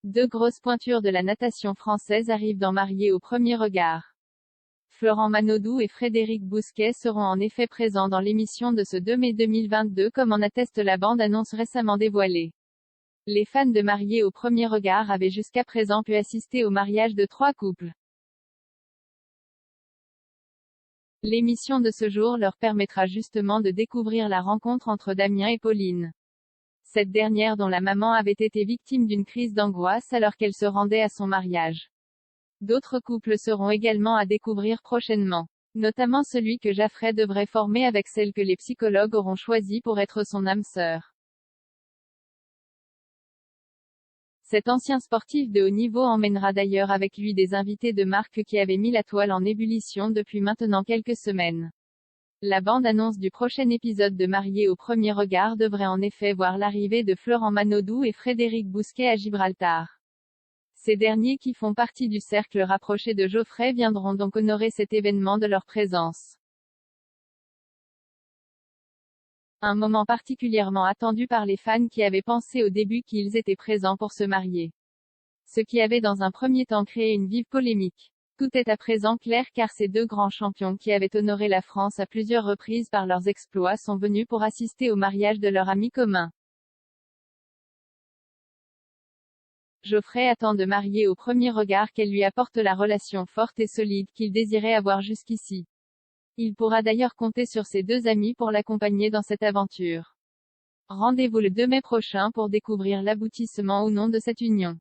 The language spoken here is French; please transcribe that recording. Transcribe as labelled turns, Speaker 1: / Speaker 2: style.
Speaker 1: Deux grosses pointures de la natation française arrivent dans Mariés au premier regard. Florent Manodou et Frédéric Bousquet seront en effet présents dans l'émission de ce 2 mai 2022 comme en atteste la bande-annonce récemment dévoilée. Les fans de Mariés au premier regard avaient jusqu'à présent pu assister au mariage de 3 couples. L'émission de ce jour leur permettra justement de découvrir la rencontre entre Damien et Pauline. Cette dernière dont la maman avait été victime d'une crise d'angoisse alors qu'elle se rendait à son mariage. D'autres couples seront également à découvrir prochainement. Notamment celui que Jaffray devrait former avec celle que les psychologues auront choisie pour être son âme sœur. Cet ancien sportif de haut niveau emmènera d'ailleurs avec lui des invités de marque qui avaient mis la toile en ébullition depuis maintenant quelques semaines. La bande-annonce du prochain épisode de Mariés au premier regard devrait en effet voir l'arrivée de Florent Manodou et Frédéric Bousquet à Gibraltar. Ces derniers qui font partie du cercle rapproché de Jaffray viendront donc honorer cet événement de leur présence. Un moment particulièrement attendu par les fans qui avaient pensé au début qu'ils étaient présents pour se marier. Ce qui avait dans un premier temps créé une vive polémique. Tout est à présent clair car ces deux grands champions qui avaient honoré la France à plusieurs reprises par leurs exploits sont venus pour assister au mariage de leur ami commun. Jaffray attend de Mariés au premier regard qu'elle lui apporte la relation forte et solide qu'il désirait avoir jusqu'ici. Il pourra d'ailleurs compter sur ses deux amis pour l'accompagner dans cette aventure. Rendez-vous le 2 mai prochain pour découvrir l'aboutissement ou non de cette union.